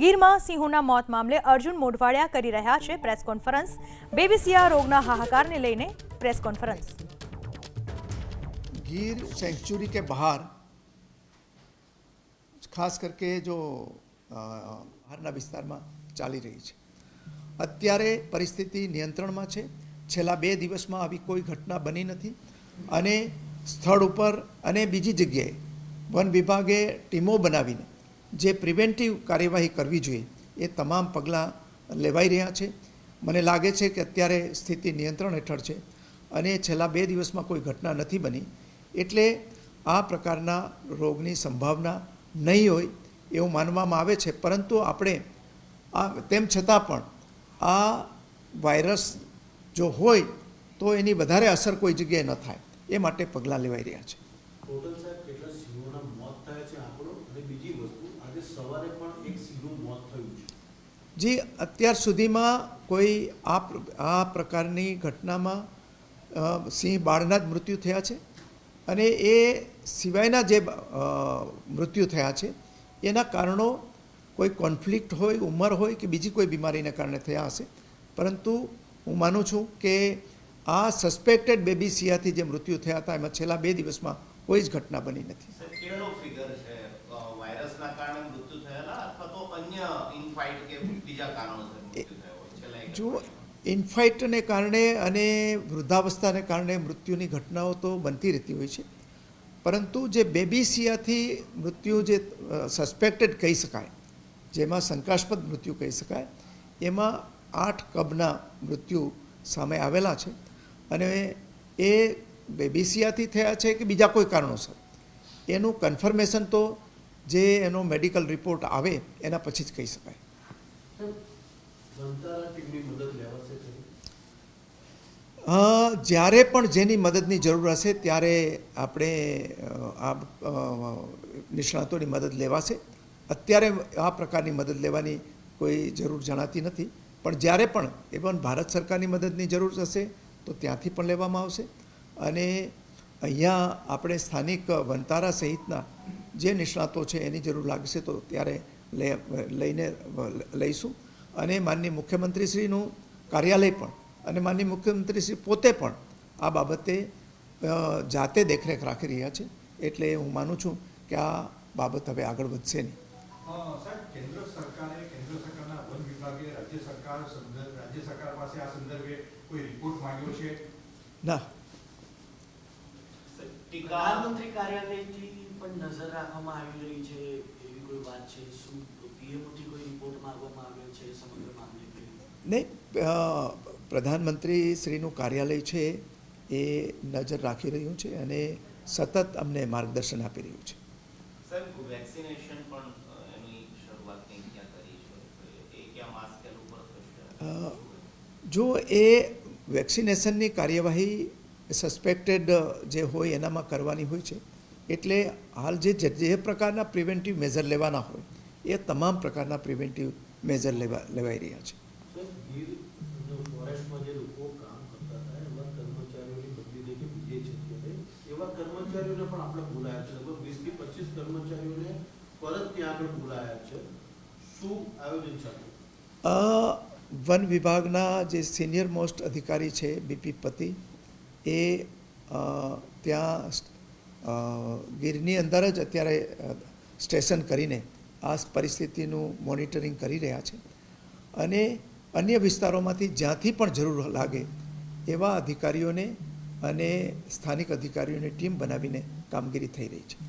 ગીરમાં સિંહોના મોત મામલે અર્જુન મોઢવાડિયા કરી રહ્યા છે પ્રેસ કોન્ફરન્સ। બેબીસિયા રોગના હાહાकारને લઈને પ્રેસ કોન્ફરન્સ। गिर सेंचुरी के बाहर खास करके जो બહારના વિસ્તારમાં ચાલી રહી છે અત્યારે પરિસ્થિતિ નિયંત્રણમાં છે। છેલ્લા 2 દિવસમાં આવી કોઈ ઘટના બની નથી અને સ્થળ ઉપર અને બીજી જગ્યાએ વન વિભાગે ટીમો બનાવીને જે પ્રિવેન્ટિવ કાર્યવાહી કરવી જોઈએ એ તમામ પગલાં લેવાઈ રહ્યા છે। મને લાગે છે કે અત્યારે સ્થિતિ નિયંત્રણ હેઠળ છે અને છેલ્લા 2 દિવસમાં કોઈ ઘટના નથી બની એટલે આ પ્રકારના રોગની સંભાવના નહીં હોય એવું માનવામાં આવે છે। પરંતુ આપણે આ તેમ છતાં પણ આ વાયરસ જો હોય તો એની વધારે અસર કોઈ જગ્યાએ ન થાય એ માટે પગલાં લેવાઈ રહ્યા છે। ટોટલ સાહેબ કેટલા સિંહોના મોત થયા છે આંકડો અને બીજી વસ્તુ આજે સવારે પણ એક સિંહનું મોત થયું છે? જી અત્યાર સુધીમાં કોઈ આ પ્રકારની ઘટનામાં સિંહ બાળના જ મૃત્યુ થયા છે અને એ સિવાયના જે મૃત્યુ થયા છે એના કારણો કોઈ કોન્ફ્લિક્ટ હોય, ઉંમર હોય કે બીજી કોઈ બીમારીને કારણે થયા હશે। પરંતુ હું માનું છું કે આ સસ્પેક્ટેડ બેબીસિયાથી જે મૃત્યુ થયા હતા એમાં છેલ્લા 2 દિવસમાં કોઈ જ ઘટના બની નથી। કેટલો ફિગર છે વાયરસના કારણે મૃત્યુ થયેલા અથવા તો અન્ય ઇનફાઇટ કે બીજા કારણોસર મૃત્યુ થયો હોય છેલ્લા જો ઇન્ફાઇટને કારણે અને વૃદ્ધાવસ્થાને કારણે મૃત્યુની ઘટનાઓ તો બનતી રહેતી હોય છે પરંતુ જે બેબીસિયાથી મૃત્યુ જે સસ્પેક્ટેડ કહી શકાય જેમાં શંકાસ્પદ મૃત્યુ કહી શકાય એમાં 8 કબના મૃત્યુ સામે આવેલા છે અને એ બેબીસિયાથી થયા છે કે બીજા કોઈ કારણોસર એનું કન્ફર્મેશન તો જે એનો મેડિકલ રિપોર્ટ આવે એના પછી જ કહી શકાય। જ્યારે પણ જેની મદદની જરૂર હશે ત્યારે આપણે આ નિષ્ણાતોની મદદ લેવાશે। અત્યારે આ પ્રકારની મદદ લેવાની કોઈ જરૂર જણાતી નથી પણ જ્યારે પણ ઇવન ભારત સરકારની મદદની જરૂર હશે તો ત્યાંથી પણ લેવામાં આવશે અને અહીંયા આપણે સ્થાનિક વનતારા સહિતના જે નિષ્ણાતો છે એની જરૂર લાગશે તો ત્યારે લઈશું અને માનનીય મુખ્યમંત્રીશ્રીનું કાર્યાલય પણ અને માનનીય મુખ્યમંત્રીશ્રી પોતે પણ આ બાબતે જાતે દેખરેખ રાખી રહ્યા છે એટલે હું માનું છું કે આ બાબત હવે આગળ વધશે નહીં। સાહેબ કેન્દ્ર સરકારના વન વિભાગે રાજ્ય સરકાર પાસે આ સંદર્ભે કોઈ રિપોર્ટ માંગ્યો છે? ના, પ્રધાનમંત્રી કાર્યાલયથી પણ નજર રાખવામાં આવી રહી છે એવી કોઈ વાત છે? શું પીએમઓથી કોઈ રિપોર્ટ માંગવામાં આવ્યો છે સમગ્ર મામલે? નહીં, પ્રધાનમંત્રી શ્રીનું કાર્યાલય છે એ નજર રાખી રહ્યું છે અને સતત અમને માર્ગદર્શન આપી રહ્યું છે। સાહેબ વેક્સિનેશન પણ એની શરૂઆત ક્યાં કરી છે એ ક્યાં માસ સ્કેલ ઉપર થશે? જો એ વેક્સિનેશનની કાર્યવાહી સસ્પેક્ટેડ જે હોય એનામાં કરવાની હોય છે એટલે હાલ જે પ્રકારના પ્રિવેન્ટિવ મેઝર લેવાના હોય એ તમામ પ્રકારના પ્રિવેન્ટિવ મેઝર લેવાઈ રહ્યા છે। ફોરેસ્ટમાં જે લોકો કામ કરતા હતા એવા કર્મચારીઓની બદલી દે કે બીજે જગ્યાએ એવા કર્મચારીઓને પણ આપણે બોલાયા છે। લગભગ 20 થી 25 કર્મચારીઓને પરત ત્યાં આગળ બોલાયા છે। શું આયોજન છે? વન વિભાગના જે સિનિયર મોસ્ટ અધિકારી છે બીપી પતિ એ ત્યાં ગીરની અંદર જ અત્યારે સ્ટેશન કરીને આ પરિસ્થિતિનું મોનિટરિંગ કરી રહ્યા છે અને અન્ય વિસ્તારોમાંથી જ્યાંથી પણ જરૂર લાગે એવા અધિકારીઓને અને સ્થાનિક અધિકારીઓની ટીમ બનાવીને કામગીરી થઈ રહી છે।